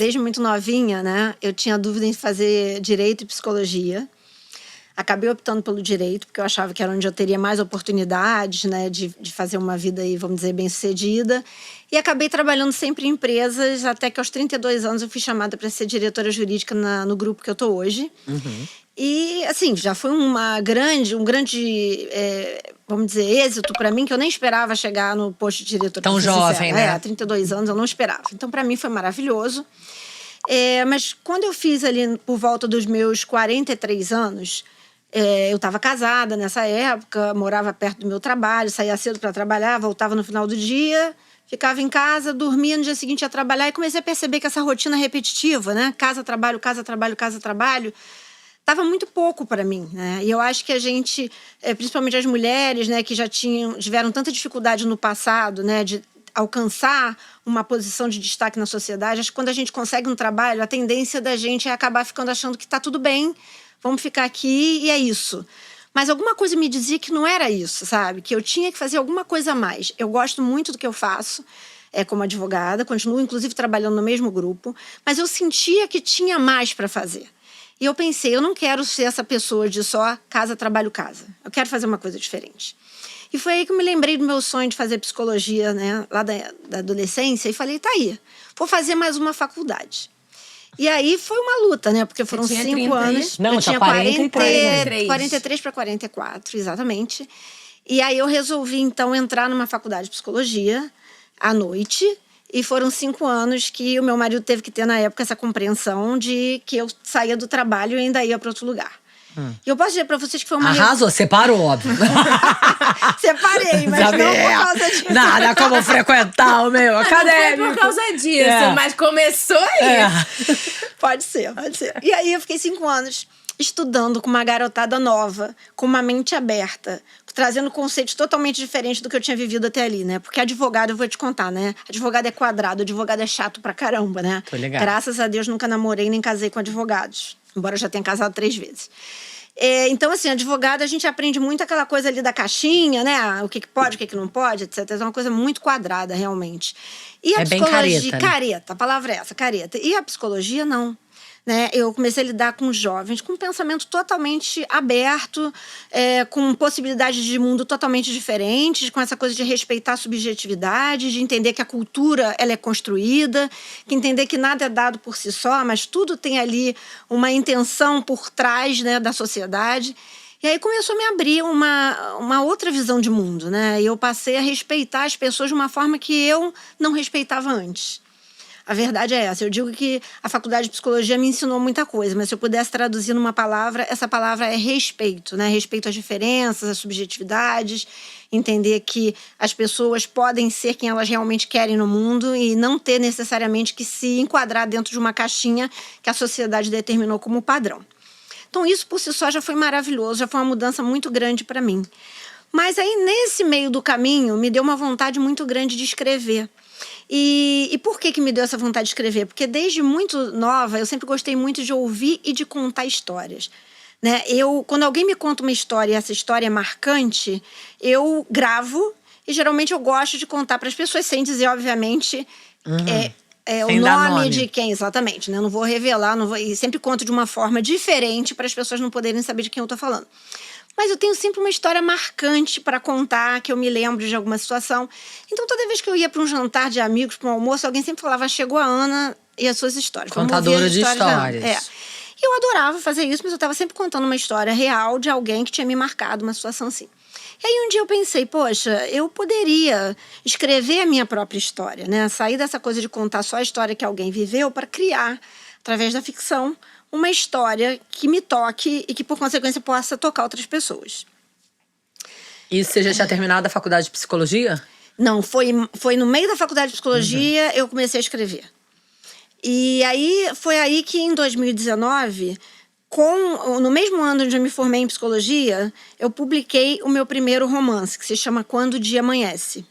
desde muito novinha, né? Eu tinha dúvida em fazer direito e psicologia. Acabei optando pelo direito, porque eu achava que era onde eu teria mais oportunidades, né, de fazer uma vida aí, vamos dizer, bem-sucedida. E acabei trabalhando sempre em empresas, até que aos 32 anos eu fui chamada para ser diretora jurídica no grupo que eu estou hoje. E, assim, já foi um grande, vamos dizer, êxito para mim, que eu nem esperava chegar no posto de diretora. Tão jovem, sincera, né? há 32 anos eu não esperava. Então, para mim, foi maravilhoso. Mas quando eu fiz ali, por volta dos meus 43 anos... eu estava casada nessa época, morava perto do meu trabalho, saía cedo para trabalhar, voltava no final do dia, ficava em casa, dormia, no dia seguinte ia trabalhar e comecei a perceber que essa rotina repetitiva, né? Casa, trabalho, casa, trabalho, casa, trabalho, estava muito pouco para mim, né? E eu acho que a gente, principalmente as mulheres, né, que já tiveram tanta dificuldade no passado, né, de alcançar uma posição de destaque na sociedade, acho que quando a gente consegue um trabalho, a tendência da gente é acabar ficando achando que está tudo bem, vamos ficar aqui e é isso. Mas alguma coisa me dizia que não era isso, sabe? Que eu tinha que fazer alguma coisa a mais. Eu gosto muito do que eu faço como advogada, continuo inclusive trabalhando no mesmo grupo, mas eu sentia que tinha mais para fazer. E eu pensei, eu não quero ser essa pessoa de só casa, trabalho, casa. Eu quero fazer uma coisa diferente. E foi aí que eu me lembrei do meu sonho de fazer psicologia, né, lá da adolescência, e falei, tá aí, vou fazer mais uma faculdade. E aí foi uma luta, né? Porque foram 5 anos. Não, eu tinha 43 para 44, exatamente. E aí eu resolvi, então, entrar numa faculdade de psicologia à noite. E foram 5 anos que o meu marido teve que ter, na época, essa compreensão de que eu saía do trabalho e ainda ia para outro lugar. E eu posso dizer pra vocês que foi uma... Arrasou, separou, óbvio. Separei, mas não por causa disso. Nada como frequentar o meu acadêmico. Não foi por causa disso, mas começou aí. Pode ser. E aí eu fiquei 5 anos estudando com uma garotada nova, com uma mente aberta, trazendo conceitos totalmente diferentes do que eu tinha vivido até ali, né? Porque advogado, eu vou te contar, né? Advogado é quadrado, advogado é chato pra caramba, né? Tô ligado. Graças a Deus, nunca namorei nem casei com advogados. Embora eu já tenha casado 3 vezes. Então, assim, advogado, a gente aprende muito aquela coisa ali da caixinha, né? O que pode, o que não pode, etc. É uma coisa muito quadrada, realmente. E a psicologia... bem careta, né? Careta, a palavra é essa, careta. E a psicologia, não. Né? Eu comecei a lidar com jovens com um pensamento totalmente aberto, com possibilidades de mundo totalmente diferentes, com essa coisa de respeitar a subjetividade, de entender que a cultura ela é construída, que entender que nada é dado por si só, mas tudo tem ali uma intenção por trás, né, da sociedade. E aí começou a me abrir uma outra visão de mundo, né? E eu passei a respeitar as pessoas de uma forma que eu não respeitava antes. A verdade é essa. Eu digo que a faculdade de psicologia me ensinou muita coisa, mas se eu pudesse traduzir numa palavra, essa palavra é respeito, né? Respeito às diferenças, às subjetividades, entender que as pessoas podem ser quem elas realmente querem no mundo e não ter necessariamente que se enquadrar dentro de uma caixinha que a sociedade determinou como padrão. Então isso por si só já foi maravilhoso, já foi uma mudança muito grande para mim. Mas aí nesse meio do caminho me deu uma vontade muito grande de escrever. E por que me deu essa vontade de escrever? Porque desde muito nova eu sempre gostei muito de ouvir e de contar histórias. Né? Quando alguém me conta uma história e essa história é marcante, eu gravo e geralmente eu gosto de contar para as pessoas sem dizer, obviamente, o nome de quem exatamente. Né? Eu não vou revelar, e sempre conto de uma forma diferente para as pessoas não poderem saber de quem eu estou falando. Mas eu tenho sempre uma história marcante para contar, que eu me lembro de alguma situação. Então, toda vez que eu ia para um jantar de amigos, para um almoço, alguém sempre falava, chegou a Ana e as suas histórias. Contadora de histórias. E eu adorava fazer isso, mas eu estava sempre contando uma história real de alguém que tinha me marcado, uma situação assim. E aí um dia eu pensei, poxa, eu poderia escrever a minha própria história, né? Sair dessa coisa de contar só a história que alguém viveu para criar, através da ficção, uma história que me toque e que, por consequência, possa tocar outras pessoas. E você já tinha terminado a faculdade de psicologia? Não, foi no meio da faculdade de psicologia eu comecei a escrever. E aí, foi aí que em 2019, no mesmo ano onde eu me formei em psicologia, eu publiquei o meu primeiro romance, que se chama Quando o Dia Amanhece.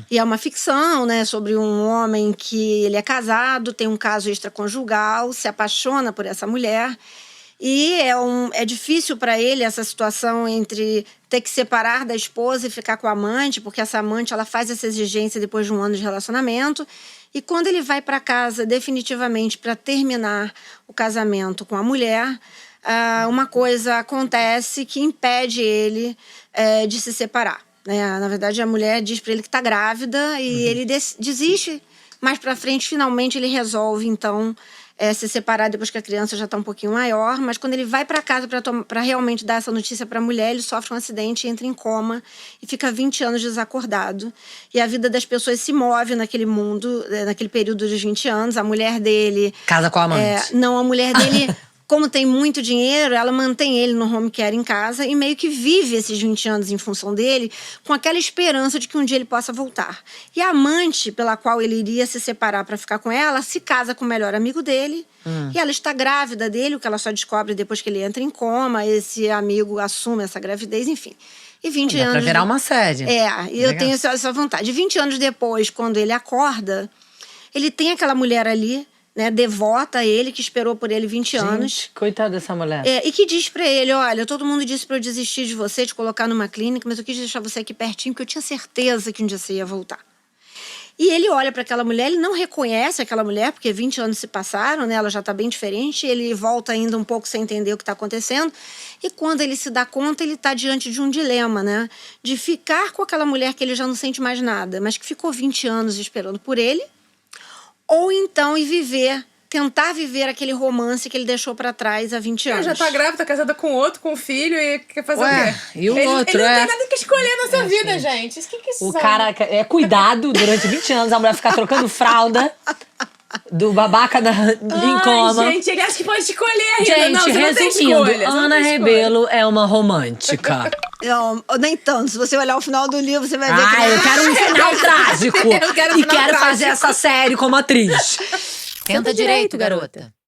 E é uma ficção, né, sobre um homem que ele é casado, tem um caso extraconjugal, se apaixona por essa mulher. E é difícil para ele essa situação entre ter que separar da esposa e ficar com a amante, porque essa amante ela faz essa exigência depois de um ano de relacionamento. E quando ele vai para casa definitivamente para terminar o casamento com a mulher, uma coisa acontece que impede ele de se separar, né? Na verdade, a mulher diz para ele que está grávida e ele desiste. Mais para frente, finalmente, ele resolve, então, se separar depois que a criança já está um pouquinho maior. Mas quando ele vai para casa para realmente dar essa notícia para a mulher, ele sofre um acidente, entra em coma e fica 20 anos desacordado. E a vida das pessoas se move naquele mundo, naquele período dos 20 anos. A mulher dele… Casa com a amante. Não, a mulher dele… Como tem muito dinheiro, ela mantém ele no home care em casa e meio que vive esses 20 anos em função dele, com aquela esperança de que um dia ele possa voltar. E a amante pela qual ele iria se separar para ficar com ela, se casa com o melhor amigo dele. E ela está grávida dele, o que ela só descobre depois que ele entra em coma. Esse amigo assume essa gravidez, enfim. E 20 Dá anos… pra virar uma série. E eu tenho essa vontade. 20 anos depois, quando ele acorda, ele tem aquela mulher ali, né, devota a ele, que esperou por ele 20 anos. Coitada dessa mulher. E que diz pra ele, olha, todo mundo disse pra eu desistir de você, te colocar numa clínica, mas eu quis deixar você aqui pertinho, porque eu tinha certeza que um dia você ia voltar. E ele olha pra aquela mulher, ele não reconhece aquela mulher, porque 20 anos se passaram, né, ela já tá bem diferente, ele volta ainda um pouco sem entender o que tá acontecendo, e quando ele se dá conta, ele tá diante de um dilema, né, de ficar com aquela mulher que ele já não sente mais nada, mas que ficou 20 anos esperando por ele, ou então tentar viver aquele romance que ele deixou pra trás há 20 anos. Ele já tá grávida, casada com outro, com um filho e quer fazer o quê? E o outro, ele não tem nada que escolher nessa vida, gente. Isso que o cara é cuidado durante 20 anos, a mulher ficar trocando fralda do babaca em coma. Gente, ele acha que pode escolher ainda. Gente, não, você não tem resumindo, escolha, Ana Rebelo é uma romântica. Não, nem tanto. Se você olhar o final do livro, você vai ver que… Eu quero um final trágico. Eu quero um e final quero trágico. fazer essa série como atriz. Tenta direito, garota.